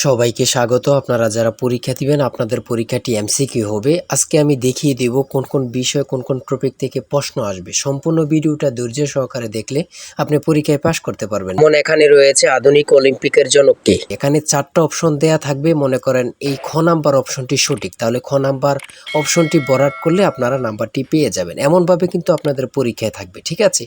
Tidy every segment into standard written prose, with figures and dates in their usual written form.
সবাইকে স্বাগত। আপনারা যারা পরীক্ষা দিবেন আপনাদের পরীক্ষাটি এমসিকিউ হবে। আজকে আমি দেখিয়ে দেব কোন কোন বিষয় কোন কোন টপিক থেকে প্রশ্ন আসবে। সম্পূর্ণ ভিডিওটা ধৈর্য সহকারে দেখলে আপনি পরীক্ষায় পাশ করতে পারবেন। যেমন এখানে রয়েছে আধুনিক অলিম্পিকের জনক কে। এখানে 4টা অপশন দেয়া থাকবে। মনে করেন এই খ নাম্বার অপশনটি সঠিক, তাহলে খ নাম্বার অপশনটি ভরাট করলে আপনারা নাম্বারটি পেয়ে যাবেন। এমনভাবে কিন্তু আপনাদের পরীক্ষায় থাকবে, ঠিক আছে?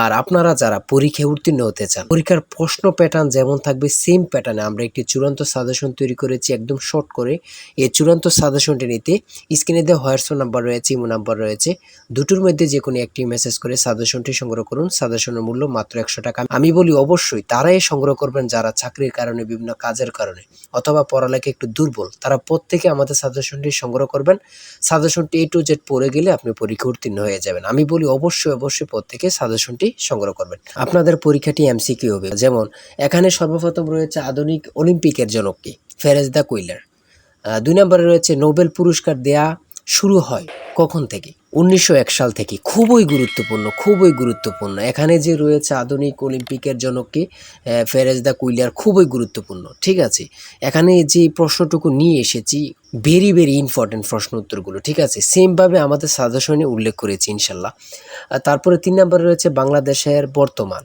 আর আপনারা যারা পরীক্ষায় উত্তীর্ণ হতে চান, পরীক্ষার প্রশ্ন প্যাটার্ন যেমন থাকবে সেম প্যাটার্নে আমরা একটি চূড়ান্ত সাজেশন তৈরি করেছি একদম শর্ট করে। এই চূড়ান্ত সাজেশনটি নিতে স্ক্রিনে দেওয়া হোয়াটসঅ্যাপ নাম্বার রয়েছে, ইমো নাম্বার রয়েছে, দুটোর মধ্যে যে কোনো একটি মেসেজ করে সাজেশনটি সংগ্রহ করুন। সাজেশনের মূল্য মাত্র 100 টাকা। আমি বলি অবশ্যই তারাই সংগ্রহ করবেন যারা চাকরির কারণে, বিভিন্ন কাজের কারণে অথবা পড়ালেখা একটু দুর্বল, তারা প্রত্যেকে আমাদের সাজেশনটি সংগ্রহ করবেন। সাজেশনটি A to Z পড়ে গেলে আপনি পরীক্ষা উত্তীর্ণ হয়ে যাবেন। আমি বলি অবশ্যই প্রত্যেকে সাজেশনটি সংগ্রহ করবেন। আপনাদের পরীক্ষাটি এমসিকিউ হবে। যেমন এখানে সর্বপ্রথম রয়েছে আধুনিক অলিম্পিকের জনক কে, ফেরেজ দ্য কুইলার। 2 নম্বরে রয়েছে নোবেল পুরস্কার দেয়া শুরু হয় কখন থেকে? 1901 সাল থেকে। খুবই গুরুত্বপূর্ণ। এখানে যে রয়েছে আধুনিক অলিম্পিকের জনককে ফেরেজ দ্য কুইলার, খুবই গুরুত্বপূর্ণ, ঠিক আছে? এখানে যে প্রশ্নটুকু নিয়ে এসেছি ভেরি ইম্পর্টেন্ট প্রশ্ন উত্তরগুলো, ঠিক আছে? সেমভাবে আমাদের সাজেশনে উল্লেখ করেছি ইনশাল্লাহ। তারপরে 3 নম্বরে রয়েছে বাংলাদেশের বর্তমান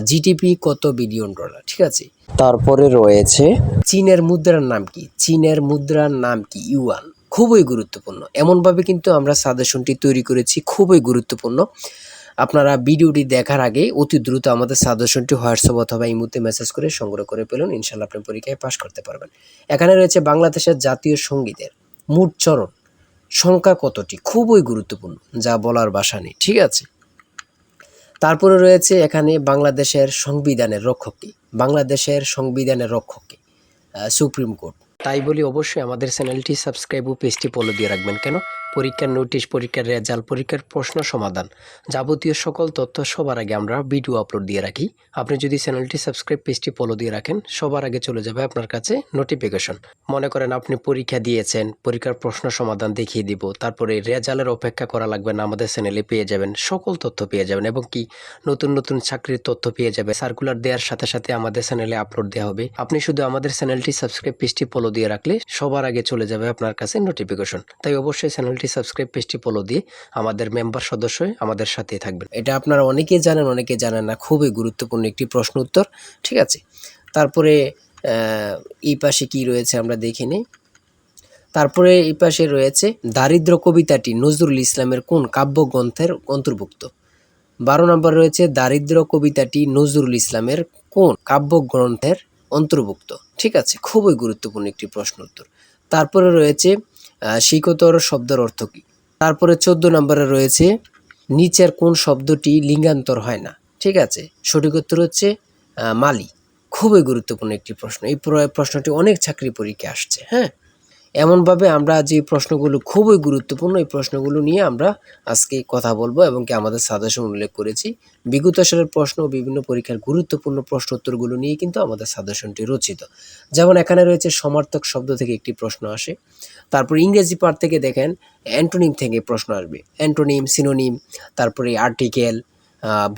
জিডিপি কত বিলিয়ন ডলার, ঠিক আছে? তারপরে রয়েছে চীনের মুদ্রার নাম কি? ইউয়ান। খুবই গুরুত্বপূর্ণ। এমনভাবে কিন্তু আমরা সাজেশনটি তৈরি করেছি, খুবই গুরুত্বপূর্ণ। আপনারা ভিডিওটি দেখার আগে অতি দ্রুত আমাদের সাজেশনটি হোয়াটসঅ্যাপ অথবা ইমোতে মেসেজ করে সংগ্রহ করে পেলেন, ইনশাল্লাহ আপনি পরীক্ষায় পাশ করতে পারবেন। এখানে রয়েছে বাংলাদেশের জাতীয় সঙ্গীতের মোট চরণ সংখ্যা কতটি? খুবই গুরুত্বপূর্ণ, যা বলার ভাষা নেই, ঠিক আছে? তারপরে রয়েছে এখানে বাংলাদেশের সংবিধানের রক্ষক কে? Supreme court. তাই বলি অবশ্যই আমাদের চ্যানেলটি সাবস্ক্রাইব ও পেজটি ফলো দিয়ে রাখবেন। কেন? পরীক্ষার নোটিশ, পরীক্ষার রেজাল্ট, পরীক্ষার প্রশ্ন সমাধান, যাবতীয় সকল তথ্য সবার আগে আমরা ভিডিও আপলোড দিয়ে রাখি। আপনি যদি চ্যানেলটি সাবস্ক্রাইব, পেজটি ফলো দিয়ে রাখেন, সবার আগে চলে যাবে আপনার কাছে নোটিফিকেশন। মনে করেন আপনি পরীক্ষা দিয়েছেন, পরীক্ষার প্রশ্ন সমাধান দেখিয়ে দিব, তারপরে রেজাল্টের অপেক্ষা করা লাগবে না, আমাদের চ্যানেলে পেয়ে যাবেন, সকল তথ্য পেয়ে যাবেন এবং কি নতুন চাকরির তথ্য পেয়ে যাবে। সার্কুলার দেওয়ার সাথে আমাদের চ্যানেলে আপলোড দেওয়া হবে। আপনি শুধু আমাদের চ্যানেলটি সাবস্ক্রাইব, পেজটি ফলো দিয়ে রাখলে সবার আগে চলে যাবে আপনার কাছে নোটিফিকেশন। তাই অবশ্যই চ্যানেলটি সাবস্ক্রাইব, পেজটি ফলো দিয়ে আমাদের মেম্বার সদস্য হয়ে আমাদের সাথেই থাকবেন। এটা আপনারা অনেকেই জানেন, অনেকে জানেন না। খুবই গুরুত্বপূর্ণ একটি প্রশ্ন উত্তর, ঠিক আছে? তারপরে এই পাশে কি রয়েছে আমরা দেখে নিই। তারপরে এই পাশে রয়েছে দারিদ্র কবিতাটি নজরুল ইসলামের কোন কাব্যগ্রন্থের অন্তর্ভুক্ত? 12 নম্বর রয়েছে দারিদ্র কবিতাটি নজরুল ইসলামের কোন কাব্যগ্রন্থের অন্তর্ভুক্ত, ঠিক আছে? খুবই গুরুত্বপূর্ণ একটি প্রশ্ন উত্তর। তারপরে রয়েছে শিকতর শব্দের অর্থ কী? তারপরে 14 নম্বরে রয়েছে নিচের কোন শব্দটি লিঙ্গান্তর হয় না, ঠিক আছে? সঠিক উত্তর হচ্ছে মালি। খুবই গুরুত্বপূর্ণ একটি প্রশ্ন। এই প্রশ্নটি অনেক চাকরি পরীক্ষায় আসছে, হ্যাঁ? এমনভাবে আমরা যে প্রশ্নগুলো খুবই গুরুত্বপূর্ণ, এই প্রশ্নগুলো নিয়ে আমরা আজকে কথা বলবো এবং কি আমাদের সাজেশন উল্লেখ করেছি। বিগত সালের প্রশ্ন ও বিভিন্ন পরীক্ষার গুরুত্বপূর্ণ প্রশ্ন উত্তরগুলো নিয়ে কিন্তু আমাদের সাজেশনটি রচিত। যেমন এখানে রয়েছে সমার্থক শব্দ থেকে একটি প্রশ্ন আসে। তারপর ইংরেজি পার্ট থেকে দেখেন অ্যান্টোনিম থেকে প্রশ্ন আসবে। অ্যান্টোনিম, সিনোনিম, তারপরে আর্টিকেল,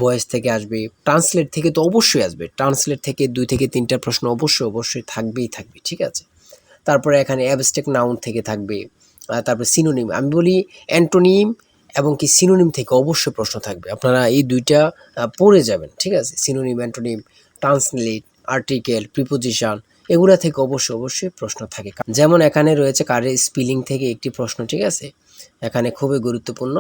ভয়েস থেকে আসবে। ট্রান্সলেট থেকে তো অবশ্যই আসবে। ট্রান্সলেট থেকে 2 থেকে 3টা প্রশ্ন অবশ্যই থাকবে, ঠিক আছে? তারপরে এখানে অ্যাবস্ট্রাক্ট নাউন থেকে থাকবে। তারপরে সিনোনিম। আমি বলি অ্যান্টোনিম এবং কি সিনোনিম থেকে অবশ্যই প্রশ্ন থাকবে। আপনারা এই 2টা পড়ে যাবেন, ঠিক আছে? Synonym, antonym, translate, article, preposition, এগুলা থেকে অবশ্যই প্রশ্ন থাকে। যেমন এখানে রয়েছে কারের স্পেলিং থেকে একটি প্রশ্ন, ঠিক আছে? এখানে খুবই গুরুত্বপূর্ণ।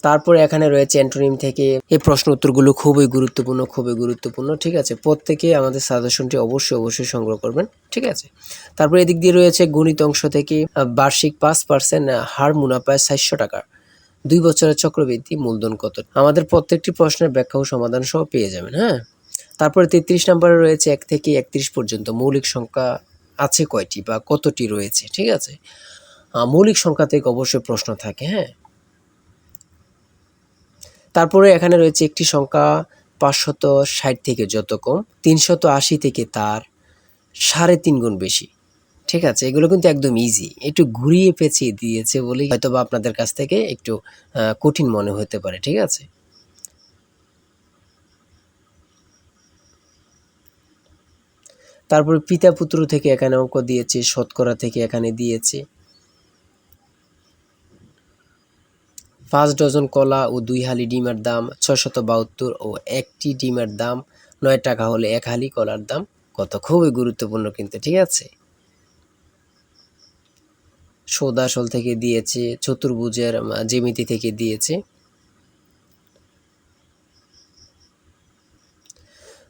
তারপরে এখানে রয়েছে অ্যান্টোনিম থেকে। এই প্রশ্ন উত্তরগুলো খুবই গুরুত্বপূর্ণ, ঠিক আছে? প্রত্যেকে আমাদের সাজেশনটি অবশ্যই সংগ্রহ করবেন, ঠিক আছে? তারপরে এদিক দিয়ে রয়েছে গণিত অংশ থেকে বার্ষিক 5% হার মুনাফায় 400 টাকা 2 বছরের চক্রবৃদ্ধি মূলধন কত? আমাদের প্রত্যেকটি প্রশ্নের ব্যাখ্যা ও সমাধান সহ পেয়ে যাবেন, হ্যাঁ? তারপরে 33 নম্বরে রয়েছে 1 থেকে 31 পর্যন্ত মৌলিক সংখ্যা আছে কয়টি বা কতটি রয়েছে, ঠিক আছে? মৌলিক সংখ্যা থেকে অবশ্যই প্রশ্ন থাকে, হ্যাঁ? তারপরে এখানে রয়েছে একটি সংখ্যা 560 থেকে যত কম 380 থেকে তার 3.5 গুণ বেশি, ঠিক আছে? এগুলো কিন্তু একদম ইজি। একটু ঘুরিয়ে পেঁচিয়ে দিয়েছে বলেই হয়তোবা আপনাদের কাছ থেকে একটু কঠিন মনে হতে পারে, ঠিক আছে? তারপরে পিতা পুত্র থেকে এখানে অঙ্ক দিয়েছে, শতকরা থেকে এখানে দিয়েছে। 5 ডজন কলা ও 2 হালি ডিমের দাম 672 ও একটি ডিমের দাম 9 টাকা হলে 1 হালি কলার দাম কত? খুবই গুরুত্বপূর্ণ কিন্তু, ঠিক আছে। সৌদাসল থেকে দিয়েছে, চতুর্ভুজের জ্যামিতি থেকে দিয়েছে।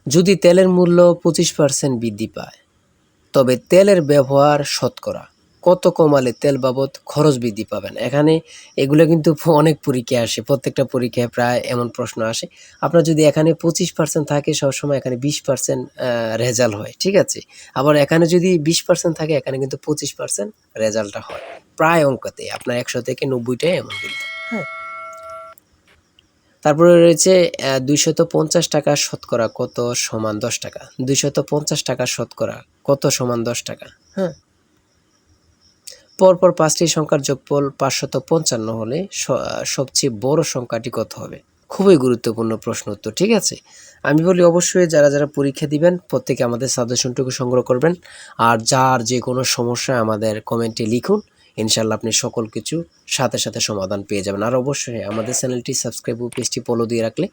যদি তেলের মূল্য 25% বৃদ্ধি পায় তবে তেলের ব্যবহার শতকরা কত কমালে তেল বাবদ খরচ বৃদ্ধি পাবেন? এখানে এগুলো কিন্তু অনেক পরীক্ষায় আসে, প্রত্যেকটা পরীক্ষায় প্রায় এমন প্রশ্ন আসে। আপনার যদি এখানে 25% থাকে সবসময় এখানে 20% রেজাল্ট হয়, ঠিক আছে। আবার এখানে যদি 20% থাকে এখানে কিন্তু 25% রেজাল্টটা হয় প্রায় অঙ্কতে। আপনার 100 থেকে 90টাই এমন কিন্তু, হ্যাঁ। তারপরে রয়েছে 250 টাকা শতকরা কত সমান 10 টাকা। 250 টাকা শতকরা কত সমান 10 টাকা, হ্যাঁ। পরপর 5টি সংখ্যার যোগফল 555 হলে সবচেয়ে বড় সংখ্যাটি কত হবে? খুবই গুরুত্বপূর্ণ প্রশ্ন উত্তর, ঠিক আছে। আমি বলি অবশ্যই যারা যারা পরীক্ষা দিবেন প্রত্যেকে আমাদের সাজেশনটুকু সংগ্রহ করবেন। আর যার যে কোনো সমস্যা আমাদের কমেন্টে লিখুন, ইনশাল্লাহ আপনি সকল কিছু সাথে সাথে সমাধান পেয়ে যাবেন। আর অবশ্যই আমাদের চ্যানেলটি সাবস্ক্রাইব ও পেজটি ফলো দিয়ে রাখলে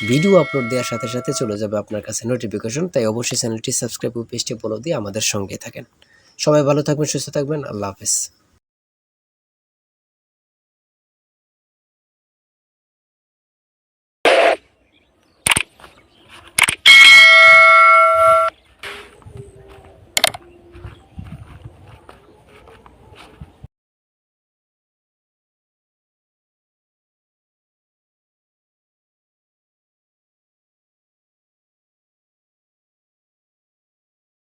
ভিডিও আপলোড দেওয়ার সাথে সাথে চলে যাবে আপনার কাছে নোটিফিকেশন। তাই অবশ্যই চ্যানেলটি সাবস্ক্রাইব ও পেজটি ফলো দিয়ে আমাদের সঙ্গে থাকেন। সবাই ভালো থাকবেন, সুস্থ থাকবেন। আল্লাহ হাফেজ।